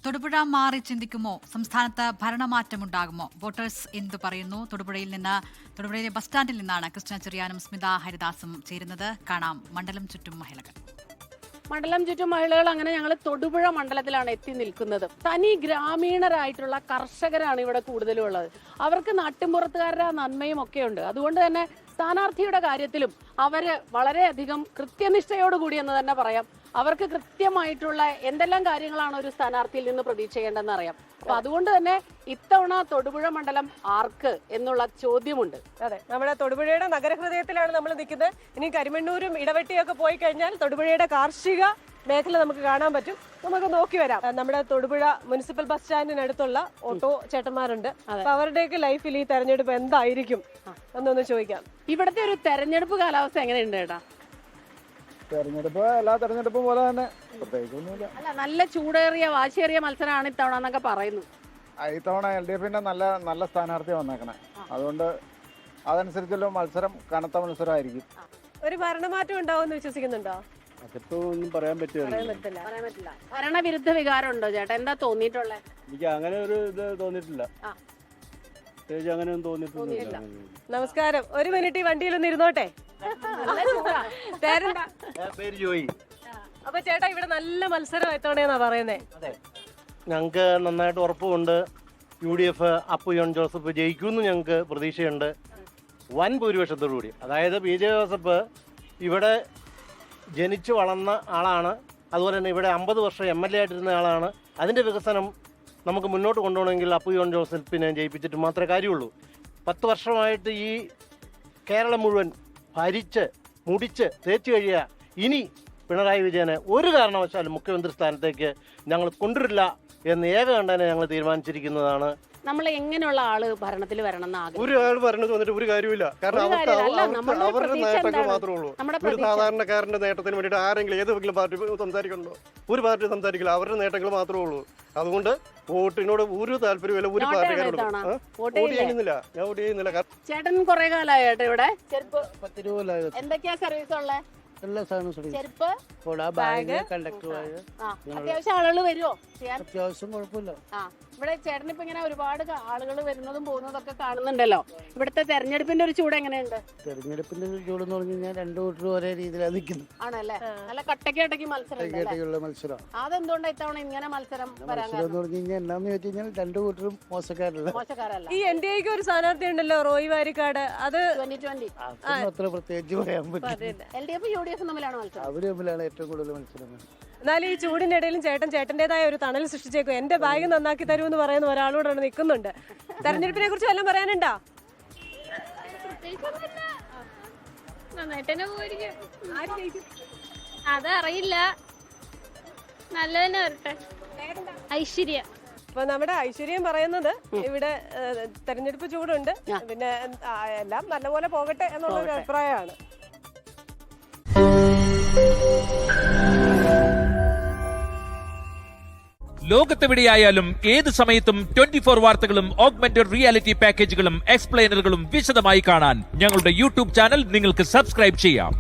തൊടുപുഴ മാറി ചിന്തിക്കുമോ? സംസ്ഥാനത്ത് ഭരണമാറ്റമുണ്ടാകുമോ? വോട്ടേഴ്സ് എന്തു പറയുന്നു? തൊടുപുഴയിലെ ബസ് സ്റ്റാൻഡിൽ നിന്നാണ് കൃഷ്ണ ചെറിയാനും സ്മിത ഹരിദാസും ചേരുന്നത്. കാണാം മണ്ഡലം ചുറ്റും മഹിളകൾ. മണ്ഡലം ചുറ്റും മഹിളകൾ അങ്ങനെ ഞങ്ങൾ തൊടുപുഴ മണ്ഡലത്തിലാണ് എത്തി നിൽക്കുന്നത്. തനി ഗ്രാമീണരായിട്ടുള്ള കർഷകരാണ് ഇവിടെ കൂടുതലും ഉള്ളത്. അവർക്ക് നാട്ടിൻപുറത്തുകാരുടെ നന്മയും ഒക്കെ ഉണ്ട്. അതുകൊണ്ട് തന്നെ സ്ഥാനാർത്ഥിയുടെ കാര്യത്തിലും അവര് വളരെയധികം കൃത്യനിഷ്ഠയോടുകൂടി എന്ന് തന്നെ പറയാം. അവർക്ക് കൃത്യമായിട്ടുള്ള എന്തെല്ലാം കാര്യങ്ങളാണ് ഒരു സ്ഥാനാർത്ഥിയിൽ നിന്ന് പ്രതീക്ഷിക്കേണ്ടതെന്ന് അറിയാം. അപ്പൊ അതുകൊണ്ട് തന്നെ ഇത്തവണ തൊടുപുഴ മണ്ഡലം ആർക്ക് എന്നുള്ള ചോദ്യമുണ്ട്. അതെ, നമ്മുടെ തൊടുപുഴയുടെ നഗരഹൃദയത്തിലാണ് നമ്മൾ നിൽക്കുന്നത്. ഇനി കരിമണ്ണൂരും ഇടവെട്ടിയൊക്കെ പോയി കഴിഞ്ഞാൽ തൊടുപുഴയുടെ കാർഷിക മേഖല നമുക്ക് കാണാൻ പറ്റും. നമുക്ക് നോക്കി വരാം. നമ്മുടെ തൊടുപുഴ മുനിസിപ്പൽ ബസ് സ്റ്റാൻഡിനടുത്തുള്ള ഓട്ടോ ചേട്ടന്മാരുണ്ട്. അപ്പൊ അവരുടെയൊക്കെ ലൈഫിൽ ഈ തെരഞ്ഞെടുപ്പ് എന്തായിരിക്കും എന്നൊന്ന് ചോദിക്കാം. ഇവിടുത്തെ ഒരു തെരഞ്ഞെടുപ്പ് കാലാവസ്ഥ എങ്ങനെയുണ്ട് ചേട്ടാ? തെരഞ്ഞെടുപ്പ് എല്ലാ തെരഞ്ഞെടുപ്പും പോലെ തന്നെ പ്രത്യേകിച്ചൊന്നുമില്ല. അല്ല, നല്ല ചൂടേറിയ വാശിയേറിയ മത്സരമാണ് ഇത്തവണ എന്നൊക്കെ പറയുന്നു. ഇത്തവണ LDFന്റെ നല്ല സ്ഥാനാർത്ഥി വന്നേക്കണേ. അതുകൊണ്ട് അതനുസരിച്ചുള്ള മത്സരം കനത്ത മത്സരമായിരിക്കും. ഒരു ഭരണമാറ്റം ഉണ്ടാവുമെന്ന് വിശ്വസിക്കുന്നുണ്ടോ? അതിപ്പോ ഒന്നും പറയാൻ പറ്റില്ല. ഭരണവിരുദ്ധ വികാരം ഉണ്ടോ ചേട്ടാ? എന്താ തോന്നിയിട്ടുള്ളത്? എനിക്ക് അങ്ങനെ ഒരു ഇത് തോന്നിയിട്ടില്ല. അങ്ങനെ തോന്നിയിട്ടില്ല. നമസ്കാരം. ഒരു മിനിറ്റ് ഈ വണ്ടിയിലൊന്ന് ഇരുന്നോട്ടെ. പേര് ജോയി. അപ്പൊ ചേട്ടാ, ഇവിടെ നല്ല മത്സരം എത്തണേന്നാ പറയുന്നേ. ഞങ്ങൾക്ക് നന്നായിട്ട് ഉറപ്പുണ്ട്. UDF അപ്പു ജോൺ ജോസഫ് ജയിക്കുമെന്ന് ഞങ്ങൾക്ക് പ്രതീക്ഷയുണ്ട്. വൻ ഭൂരിപക്ഷത്തോടുകൂടി. അതായത് PJ ജോസഫ് ഇവിടെ ജനിച്ചു വളർന്ന ആളാണ്. അതുപോലെ തന്നെ ഇവിടെ 50 വർഷം MLA ആയിട്ടിരുന്ന ആളാണ്. അതിൻ്റെ വികസനം നമുക്ക് മുന്നോട്ട് കൊണ്ടുപോകണമെങ്കിൽ അപ്പു ജോൺ ജോസഫിനെ ജയിപ്പിച്ചിട്ട് മാത്രമേ കാര്യമുള്ളൂ. 10 വർഷമായിട്ട് ഈ കേരളം മുഴുവൻ ഭരിച്ച് മുടിച്ച് തേച്ച് കഴിയുക. ഇനി പിണറായി വിജയനെ ഒരു കാരണവശാലും മുഖ്യമന്ത്രി സ്ഥാനത്തേക്ക് ഞങ്ങൾ കൊണ്ടുവരില്ല എന്ന് ഏകകണ്ഠേന ഞങ്ങൾ തീരുമാനിച്ചിരിക്കുന്നതാണ്. നമ്മൾ എങ്ങനെയുള്ള ആള് ഭരണത്തിൽ വരണം എന്ന് ആഗ്രഹം? ഒരു ആൾ ഭരണത്തിൽ വന്നിട്ട് ഒരു കാര്യമില്ല. കാരണം അവരുടെ നേട്ടങ്ങൾ മാത്രമേ ഉള്ളൂ. ഒരു സാധാരണക്കാരന്റെ നേട്ടത്തിന് വേണ്ടിയിട്ട് ആരെങ്കിലും ഏതെങ്കിലും പാർട്ടി സംസാരിക്കണോ? ഒരു പാർട്ടി സംസാരിക്കില്ല. അവരുടെ നേട്ടങ്ങൾ മാത്രമേ ഉള്ളൂ. അതുകൊണ്ട് വോട്ടിനോട് ഒരു താല്പര്യമില്ല. ഒരു പാർട്ടിക്കാരോട് വോട്ട് ചെയ്യുന്നില്ല. ഞാൻ വോട്ട് ചെയ്യുന്നില്ല. ചേട്ടൻ കുറെ കാലമായിട്ട് ഇവിടെ എന്തൊക്കെയാ സർവീസ് ഉള്ളത്? എല്ലാ സാധനവും ചെരുപ്പ്, ബാഗ്, കണ്ടക്ടർ ബാഗ്. അത്യാവശ്യം ആളുകൾ വരുമോ? അത്യാവശ്യം കുഴപ്പമില്ല. ഇവിടെ ചേട്ടനിപ്പോ ഇങ്ങനെ ഒരുപാട് ആളുകൾ വരുന്നതും പോകുന്നതൊക്കെ കാണുന്നുണ്ടല്ലോ. ഇവിടുത്തെ തെരഞ്ഞെടുപ്പിന്റെ ഒരു ചൂട് എങ്ങനെയുണ്ട്? തെരഞ്ഞെടുപ്പിന്റെ ചൂടെന്ന് പറഞ്ഞു കഴിഞ്ഞാൽ രണ്ടു കൂട്ടരും ഒരേ രീതിയിലാണ് നിൽക്കുന്നത്. ആണല്ലേ? നല്ല കട്ടക്കട്ടക്ക് മത്സരം. അതെന്തുകൊണ്ടാണ് ഇത്തവണ ഇങ്ങനെ മത്സരം വരാൻ എന്ന് പറഞ്ഞു കഴിഞ്ഞാൽ എന്നാന്ന് ചോദിച്ചു കഴിഞ്ഞാൽ രണ്ടു കൂട്ടരും മോശക്കാരല്ല. ഈ NDAക്ക് ഒരു സ്ഥാനാർത്ഥി ഉണ്ടല്ലോ, റോയി വാരിക്കാട്. അത് 2020 അത്ര പ്രത്യേകിച്ച് പറയാൻ പറ്റില്ല. LDF UDF തമ്മിലാണ് മത്സരം. അവര് തമ്മിലാണ് ഏറ്റവും കൂടുതൽ മത്സരം. എന്നാലും ഈ ചൂടിനിടയിലും ചേട്ടന്റേതായ ഒരു തണൽ സൃഷ്ടിച്ചേക്കും. എന്റെ ബാഗ് നന്നാക്കി തരുമെന്ന് പറയുന്ന ഒരാളോടാണ് നിൽക്കുന്നുണ്ട്. തെരഞ്ഞെടുപ്പിനെ കുറിച്ച് വല്ലതും പറയാനുണ്ടോ? അതറിയില്ല. നല്ലതന്നെ വരട്ടെ. ഐശ്വര്യ. അപ്പൊ നമ്മുടെ ഐശ്വര്യം പറയുന്നത് ഇവിടെ തെരഞ്ഞെടുപ്പ് ചൂടുണ്ട്, പിന്നെ എല്ലാം നല്ലപോലെ പോകട്ടെ എന്നുള്ളൊരു അഭിപ്രായമാണ്. ലോകത്തെവിടെയായാലും ഏത് സമയത്തും 24 വാർത്തകളും ഓഗ്മെന്റഡ് റിയാലിറ്റി പാക്കേജുകളും എക്സ്പ്ലെയിനറുകളും വിശദമായി കാണാൻ ഞങ്ങളുടെ YouTube ചാനൽ നിങ്ങൾക്ക് സബ്സ്ക്രൈബ് ചെയ്യാം.